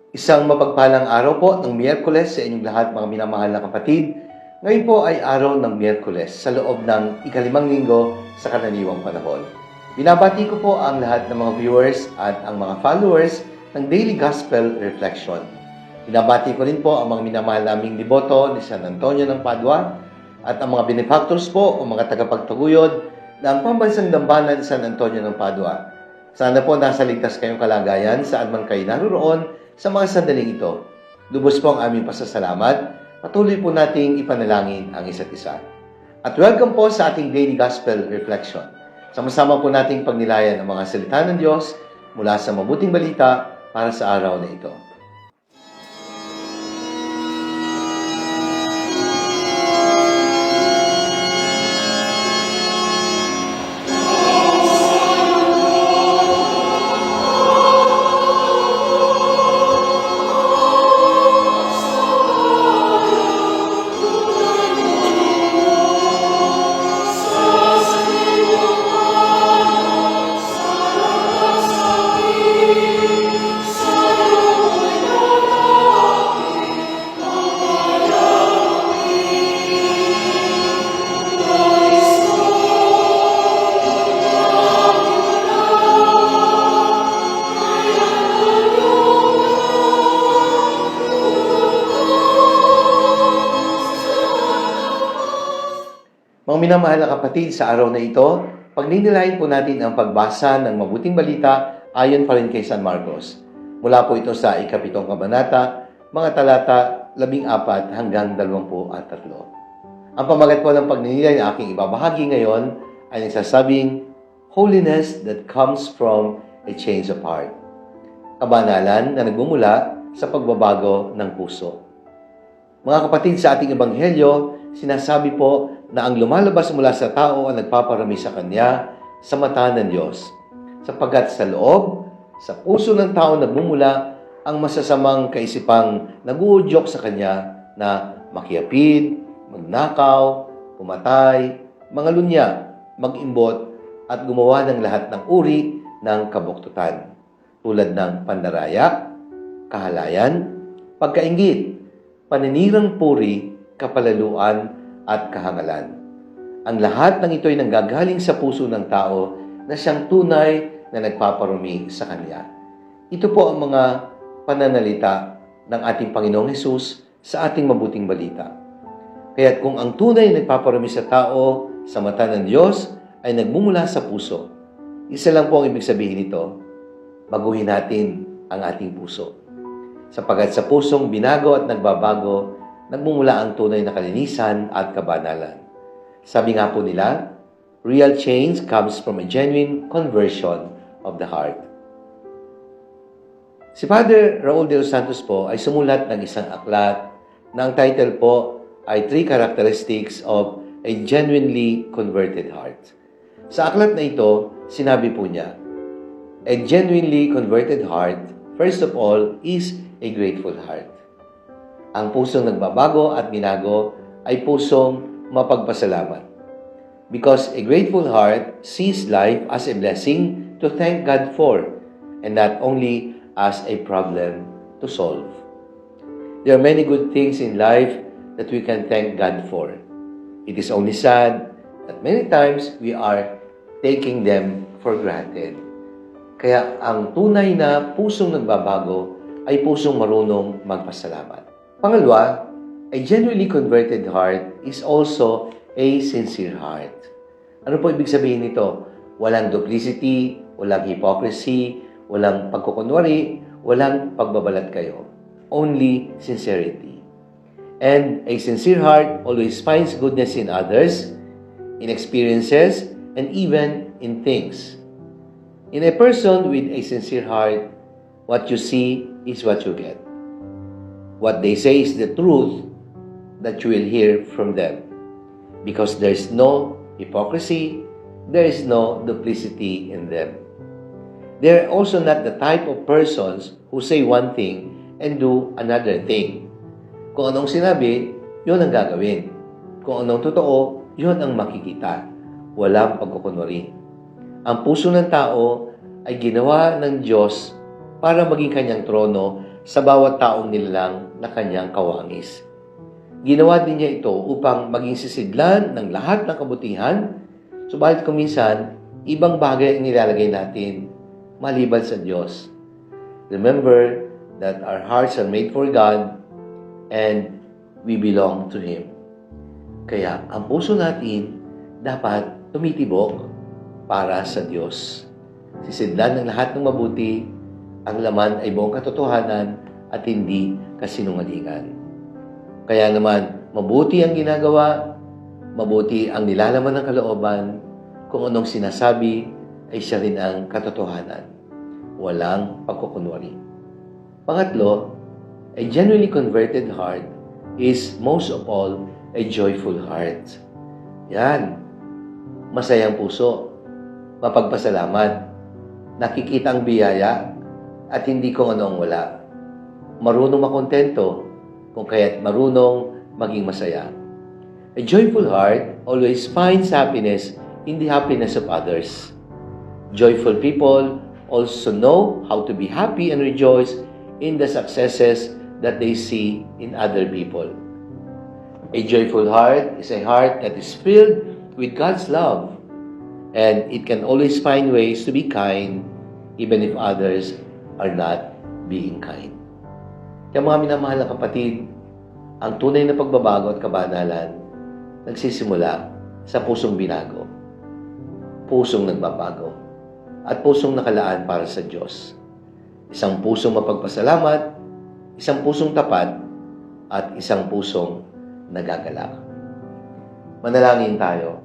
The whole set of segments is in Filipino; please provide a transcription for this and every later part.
Isang mapagpalang araw po ng Miyerkules sa inyong lahat mga minamahal na kapatid. Ngayon po ay araw ng Miyerkules sa loob ng ikalimang linggo sa karaniwang panahon. Binabati ko po ang lahat ng mga viewers at ang mga followers ng Daily Gospel Reflection. Binabati ko rin po ang mga minamahal naming liboto ni San Antonio ng Padua at ang mga benefactors po o mga tagapagtaguyod ng Pambansang Dambana ni San Antonio ng Padua. Sana po nasa ligtas kayong kalagayan saan man kayo naroon sa mga sandaling ito. Lubos po ang aming pasasalamat. Patuloy po nating ipanalangin ang isa't isa. At welcome po sa ating Daily Gospel Reflection. Sama-sama po nating pagnilayan ang mga salita ng Diyos mula sa mabuting balita para sa araw na ito. Mga minamahal na kapatid, sa araw na ito, pagninilayan po natin ang pagbasa ng mabuting balita ayon pa rin kay San Marcos. Mula po ito sa ikapitong kabanata, mga talata 14 hanggang 23. Ang pamagat po ng pagninilayan na aking ibabahagi ngayon ay nagsasabing, Holiness that comes from a change of heart. Kabanalan na nagmumula sa pagbabago ng puso. Mga kapatid, sa ating ebanghelyo, sinasabi po na ang lumalabas mula sa tao ang nagpaparami sa kanya sa mata ng Diyos. Sapagkat sa loob, sa puso ng tao nagmumula ang masasamang kaisipang naguudyok sa kanya na makiapid, magnakaw, pumatay, mangalunya, mag-imbot, at gumawa ng lahat ng uri ng kabuktutan. Tulad ng pandaraya, kahalayan, pagkainggit, paninirang puri, kapalaluan, at kahangalan. Ang lahat ng ito ay nanggagaling sa puso ng tao na siyang tunay na nagpaparumi sa Kanya. Ito po ang mga pananalita ng ating Panginoong Hesus sa ating mabuting balita. Kaya't kung ang tunay na nagpaparumi sa tao sa mata ng Diyos ay nagmumula sa puso, isa lang po ang ibig sabihin nito, baguhin natin ang ating puso. Sapagkat sa pusong binago at nagbabago, nagmumula ang tunay na kalinisan at kabanalan. Sabi nga po nila, real change comes from a genuine conversion of the heart. Si Father Raul de los Santos po ay sumulat ng isang aklat na ang title po ay 3 Characteristics of a Genuinely Converted Heart. Sa aklat na ito, sinabi po niya, a genuinely converted heart, first of all, is a grateful heart. Ang pusong nagbabago at binago ay pusong mapagpasalamat. Because a grateful heart sees life as a blessing to thank God for, and not only as a problem to solve. There are many good things in life that we can thank God for. It is only sad that many times we are taking them for granted. Kaya ang tunay na pusong nagbabago ay pusong marunong magpasalamat. Pangalawa, a genuinely converted heart is also a sincere heart. Ano po ibig sabihin nito? Walang duplicity, walang hypocrisy, walang pagkukunwari, walang pagbabalat kayo. Only sincerity. And a sincere heart always finds goodness in others, in experiences, and even in things. In a person with a sincere heart, what you see is what you get. What they say is the truth that you will hear from them. Because there is no hypocrisy, there is no duplicity in them. They are also not the type of persons who say one thing and do another thing. Kung anong sinabi, yun ang gagawin. Kung anong totoo, yun ang makikita. Walang pagkukunwari. Ang puso ng tao ay ginawa ng Diyos para maging kanyang trono sa bawat taong nilalang na kanyang kawangis. Ginawa din niya ito upang maging sisidlan ng lahat ng kabutihan, subalit kung minsan, ibang bagay ang nilalagay natin maliban sa Diyos. Remember that our hearts are made for God and we belong to Him. Kaya ang puso natin dapat tumitibok para sa Diyos. Sisidlan ng lahat ng mabuti, ang laman ay buong katotohanan at hindi kasinungalingan. Kaya naman, mabuti ang ginagawa, mabuti ang nilalaman ng kalooban, kung anong sinasabi ay siya rin ang katotohanan. Walang pagkukunwari. Pangatlo, a genuinely converted heart is most of all a joyful heart. Yan. Masayang puso, mapagpasalamat, nakikita ang biyaya, at hindi kung ano ang wala. Marunong makontento, kung kaya't marunong maging masaya. A joyful heart always finds happiness in the happiness of others. Joyful people also know how to be happy and rejoice in the successes that they see in other people. A joyful heart is a heart that is filled with God's love, and it can always find ways to be kind even if others are not being kind. Kaya mga minamahal na kapatid, ang tunay na pagbabago at kabanalan nagsisimula sa pusong binago, pusong nagbabago, at pusong nakalaan para sa Diyos. Isang pusong mapagpasalamat, isang pusong tapat, at isang pusong nagagalak. Manalangin tayo.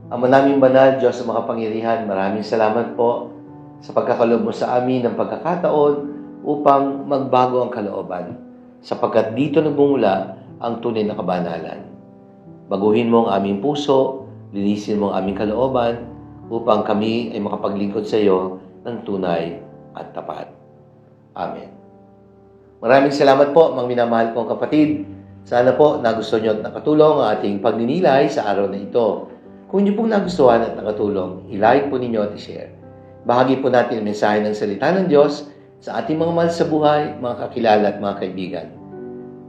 Ama naming banal, Diyos sa makapangyarihan, maraming salamat po sa pagkakaloob mo sa amin ng pagkakataon upang magbago ang kalooban, sapagkat dito nagbumula ang tunay na kabanalan. Baguhin mo ang aming puso, linisin mo ang aming kalooban, upang kami ay makapaglingkod sa iyo ng tunay at tapat. Amen. Maraming salamat po, mga minamahal kong kapatid. Sana po nagustuhan niyo at nakatulong ang ating pagninilay sa araw na ito. Kung niyo pong nagustuhan at nakatulong, i-like po ninyo at i-share. Bahagi po natin ang mensahe ng salita ng Diyos sa ating mga mahal sa buhay, mga kakilala at mga kaibigan.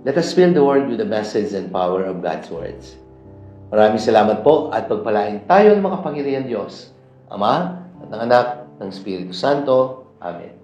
Let us fill the world with the message and power of God's words. Maraming salamat po at pagpalain tayo ng makapangyarihan Diyos, Ama at ng Anak ng Espiritu Santo. Amen.